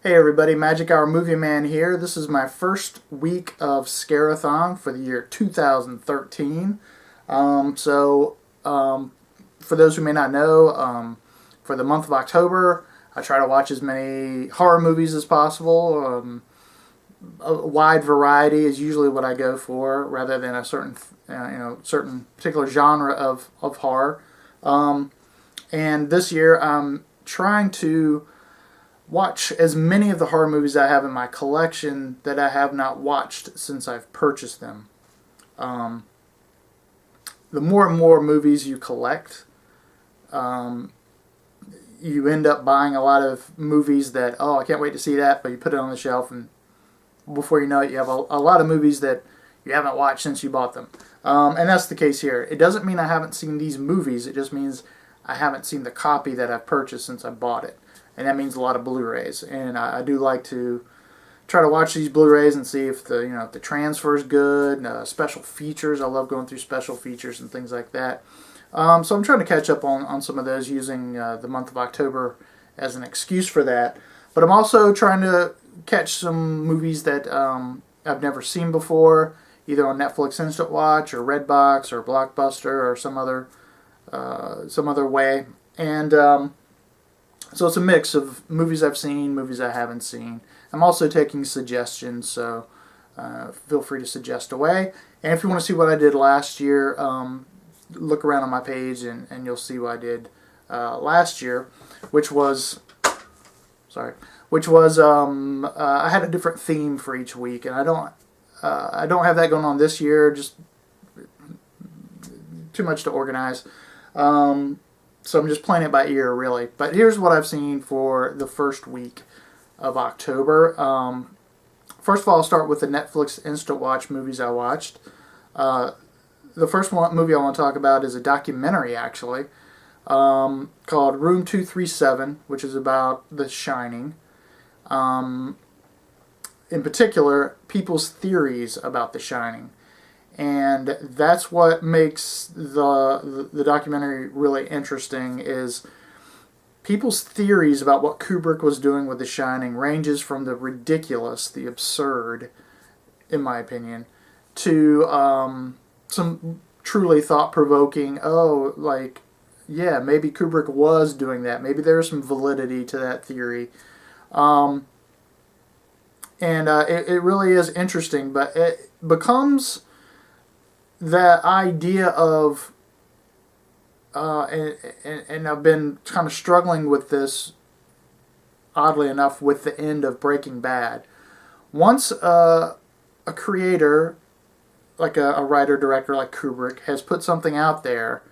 Hey everybody, Magic Hour Movie Man here. This is my first week of Scare-athon for the year 2013. Um, so, um, for those who may not know, for the month of October, I try to watch as many horror movies as possible. A wide variety is usually what I go for, rather than a certain particular genre of horror. Um, and this year, I'm trying to watch as many of the horror movies I have in my collection that I have not watched since I've purchased them. Um, the more and more movies you collect, um, you end up buying a lot of movies that, oh, I can't wait to see that, but you put it on the shelf, and before you know it, you have a lot of movies that you haven't watched since you bought them. And that's the case here. It doesn't mean I haven't seen these movies, it just means I haven't seen the copy that I've purchased since I bought it. And that means a lot of Blu-rays. And I do like to try to watch these Blu-rays and see if the transfer is good. Special features, I love going through special features and things like that. So I'm trying to catch up on some of those using the month of October as an excuse for that. But I'm also trying to catch some movies that I've never seen before, either on Netflix Instant Watch or Redbox or Blockbuster or some other way. And so it's a mix of movies I've seen, movies I haven't seen. I'm also taking suggestions, so feel free to suggest away. And if you want to see what I did last year, look around on my page and you'll see what I did last year, which was, I had a different theme for each week, and I don't have that going on this year. Just too much to organize. So I'm just playing it by ear, really. But here's what I've seen for the first week of October. First of all, I'll start with the Netflix Instant Watch movies I watched. The first movie I want to talk about is a documentary, actually, called Room 237, which is about The Shining. In particular, people's theories about The Shining. And that's what makes the documentary really interesting, is people's theories about what Kubrick was doing with The Shining ranges from the ridiculous, the absurd, in my opinion, to some truly thought-provoking, yeah, maybe Kubrick was doing that. Maybe there's some validity to that theory. It really is interesting, but it becomes that idea of, and I've been kind of struggling with this, oddly enough, with the end of Breaking Bad. Once a creator, like a writer-director like Kubrick, has put something out there,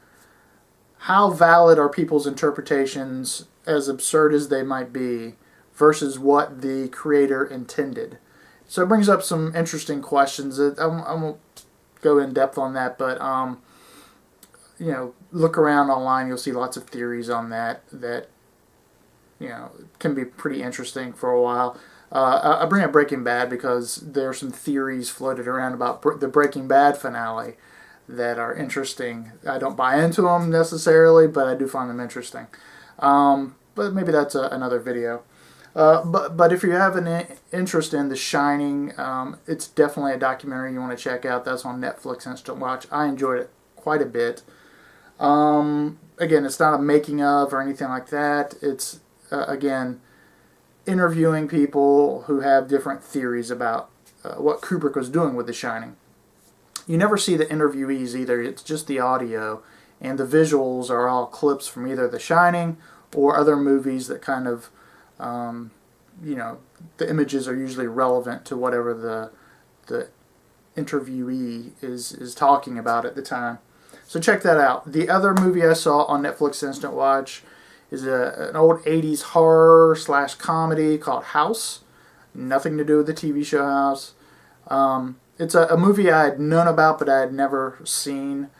how valid are people's interpretations, as absurd as they might be, versus what the creator intended? So it brings up some interesting questions. I won't go in depth on that, but look around online, you'll see lots of theories on that can be pretty interesting for a while. I bring up Breaking Bad because there are some theories floated around about the Breaking Bad finale that are interesting. I don't buy into them necessarily, but I do find them interesting. But maybe that's another video. But if you have an interest in The Shining, it's definitely a documentary you want to check out. That's on Netflix Instant Watch. I enjoyed it quite a bit. Again, it's not a making of or anything like that. It's, again, interviewing people who have different theories about what Kubrick was doing with The Shining. You never see the interviewees either. It's just the audio, and the visuals are all clips from either The Shining or other movies that kind of the images are usually relevant to whatever the interviewee is talking about at the time. So check that out. The other movie I saw on Netflix Instant Watch is an old 80s horror / comedy called House. Nothing to do with the TV show House. It's a movie I had known about, but I had never seen.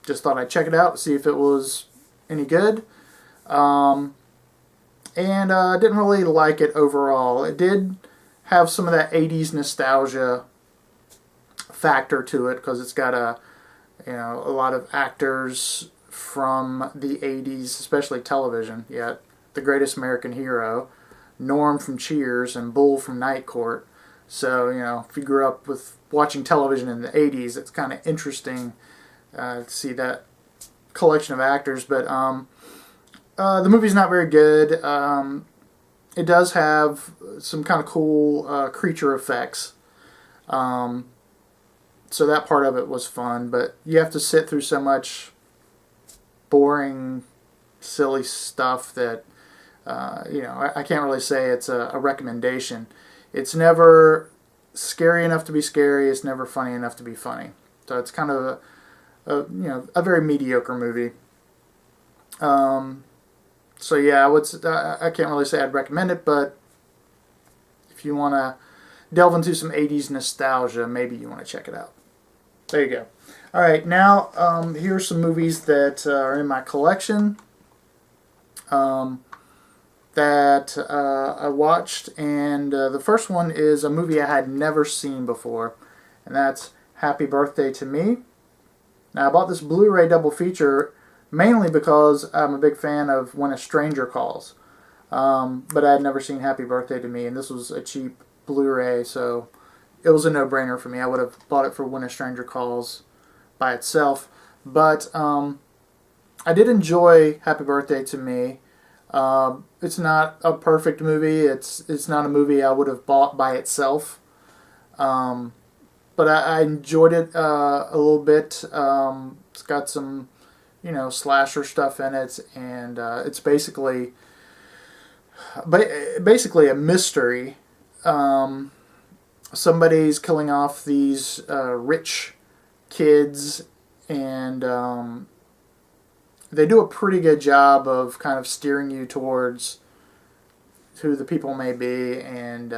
Just thought I'd check it out, see if it was any good. I didn't really like it overall. It did have some of that 80s nostalgia factor to it, because it's got a lot of actors from the 80s, especially television. Yeah, The Greatest American Hero, Norm from Cheers, and Bull from Night Court. So, if you grew up with watching television in the 80s, it's kind of interesting to see that collection of actors. But the movie's not very good. It does have some kind of cool creature effects. So that part of it was fun, but you have to sit through so much boring, silly stuff that, I can't really say it's a recommendation. It's never scary enough to be scary. It's never funny enough to be funny. So it's kind of a very mediocre movie. So yeah, I can't really say I'd recommend it, but if you want to delve into some 80s nostalgia, maybe you want to check it out. There you go. All right, now here's some movies that are in my collection that I watched, and the first one is a movie I had never seen before, and that's Happy Birthday to Me. Now, I bought this Blu-ray double feature mainly because I'm a big fan of When a Stranger Calls, but I had never seen Happy Birthday to Me, and this was a cheap Blu-ray, so it was a no-brainer for me. I would have bought it for When a Stranger Calls by itself, but I did enjoy Happy Birthday to Me. It's not a perfect movie. It's not a movie I would have bought by itself, but I enjoyed it a little bit. It's got some, slasher stuff in it, and it's basically a mystery. Somebody's killing off these rich kids, and they do a pretty good job of kind of steering you towards who the people may be, and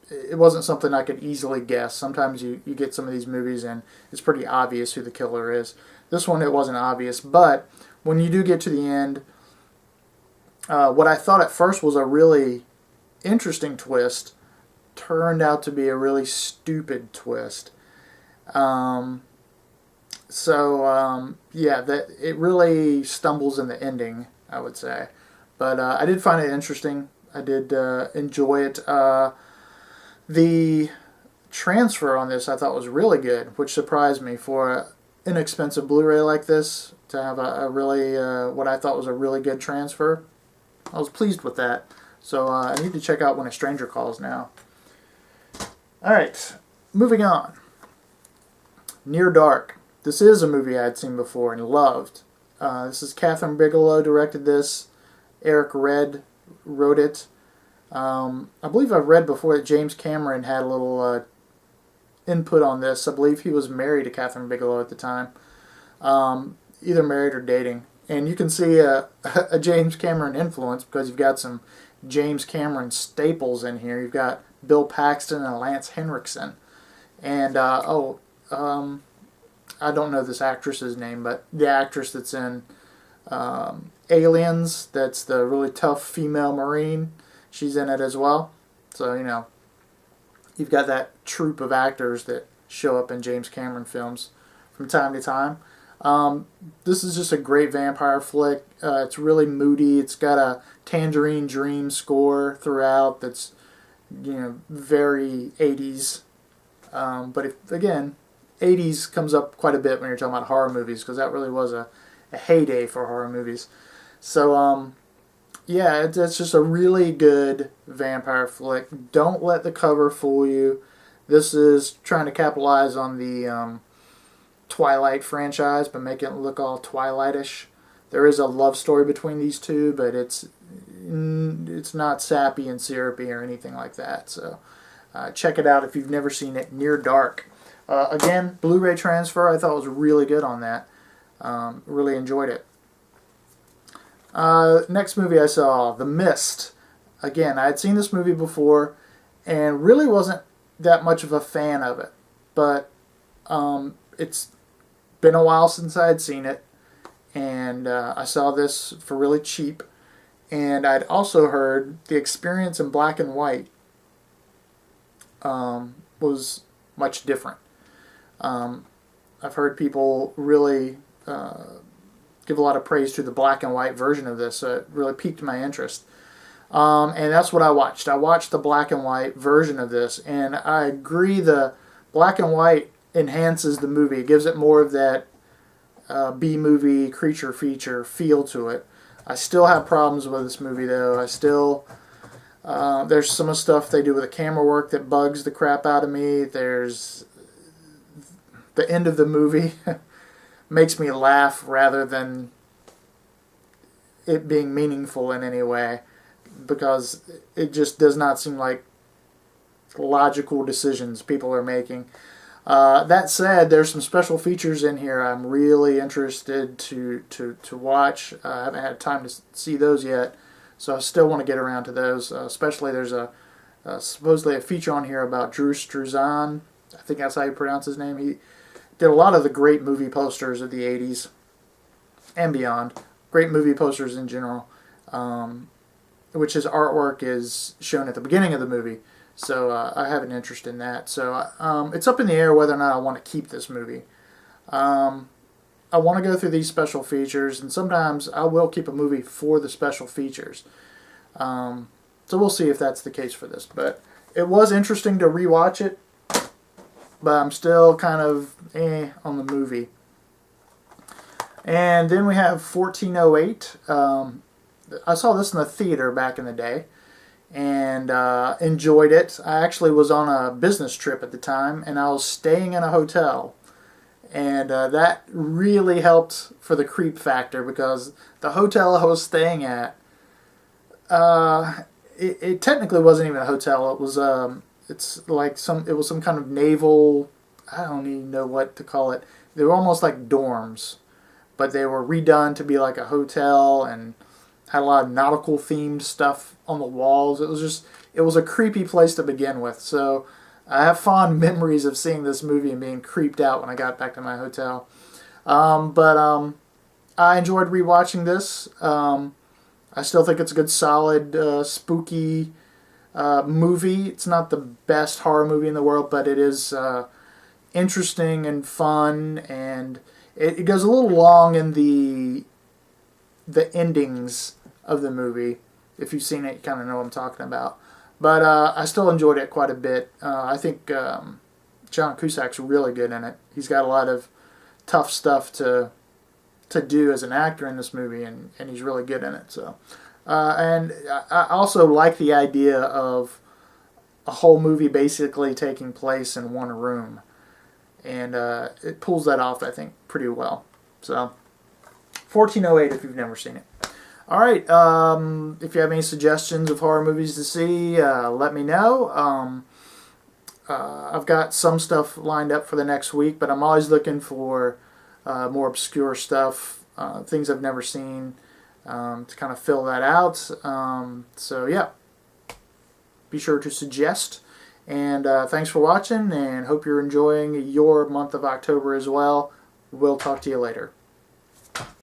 it wasn't something I could easily guess. Sometimes you get some of these movies and it's pretty obvious who the killer is. This one, it wasn't obvious, but when you do get to the end, what I thought at first was a really interesting twist turned out to be a really stupid twist. Yeah, that it really stumbles in the ending, I would say. But I did find it interesting. I did enjoy it. The transfer on this I thought was really good, which surprised me for an inexpensive Blu-ray like this to have a really, what I thought was a really good transfer. I was pleased with that. So I need to check out When a Stranger Calls now. Alright, moving on. Near Dark. This is a movie I had seen before and loved. This is Catherine Bigelow directed this. Eric Red wrote it. I believe I've read before that James Cameron had a little input on this. I believe he was married to Catherine Bigelow at the time. Either married or dating. And you can see a James Cameron influence because you've got some James Cameron staples in here. You've got Bill Paxton and Lance Henriksen. And, I don't know this actress's name, but the actress that's in Aliens, that's the really tough female Marine, she's in it as well. So, you've got that troupe of actors that show up in James Cameron films from time to time. This is just a great vampire flick. It's really moody. It's got a Tangerine Dream score throughout that's, very 80s. But again, 80s comes up quite a bit when you're talking about horror movies because that really was a heyday for horror movies. So, yeah, it's just a really good vampire flick. Don't let the cover fool you. This is trying to capitalize on the Twilight franchise by making it look all Twilight-ish. There is a love story between these two, but it's not sappy and syrupy or anything like that. So check it out if you've never seen it. Near Dark. Again, Blu-ray transfer, I thought was really good on that. Really enjoyed it. Next movie I saw, The Mist. Again, I had seen this movie before and really wasn't that much of a fan of it. But it's been a while since I had seen it. And I saw this for really cheap. And I'd also heard the experience in black and white was much different. I've heard people really give a lot of praise to the black and white version of this. So it really piqued my interest. And that's what I watched. I watched the black and white version of this, and I agree the black and white enhances the movie. It gives it more of that B-movie creature feature feel to it. I still have problems with this movie, though. There's some of the stuff they do with the camera work that bugs the crap out of me. There's the end of the movie makes me laugh rather than it being meaningful in any way, because it just does not seem like logical decisions people are making. That said, there's some special features in here I'm really interested to watch. I haven't had time to see those yet, so I still want to get around to those. Especially there's supposedly a feature on here about Drew Struzan. I think that's how you pronounce his name. He did a lot of the great movie posters of the 80s and beyond. Great movie posters in general, which his artwork is shown at the beginning of the movie. So I have an interest in that. So it's up in the air whether or not I want to keep this movie. I want to go through these special features, and sometimes I will keep a movie for the special features. So we'll see if that's the case for this. But it was interesting to rewatch it, but I'm still kind of on the movie. And then we have 1408. I saw this in the theater back in the day, and enjoyed it. I actually was on a business trip at the time, and I was staying in a hotel, and that really helped for the creep factor, because the hotel I was staying at, it technically wasn't even a hotel. It was it was some kind of naval, I don't even know what to call it. They were almost like dorms, but they were redone to be like a hotel, and had a lot of nautical themed stuff on the walls. It was a creepy place to begin with. So I have fond memories of seeing this movie and being creeped out when I got back to my hotel. But I enjoyed rewatching this. I still think it's a good, solid, spooky movie. It's not the best horror movie in the world, but it is interesting and fun, and it goes a little long in the endings of the movie. If you've seen it, you kind of know what I'm talking about. But I still enjoyed it quite a bit. I think John Cusack's really good in it. He's got a lot of tough stuff to do as an actor in this movie, and he's really good in it. So, and I also like the idea of a whole movie basically taking place in one room, and it pulls that off, I think, pretty well. So, 1408 if you've never seen it. All right, if you have any suggestions of horror movies to see, let me know. I've got some stuff lined up for the next week, but I'm always looking for more obscure stuff, things I've never seen, to kind of fill that out. So yeah, be sure to suggest. And thanks for watching, and hope you're enjoying your month of October as well. We'll talk to you later.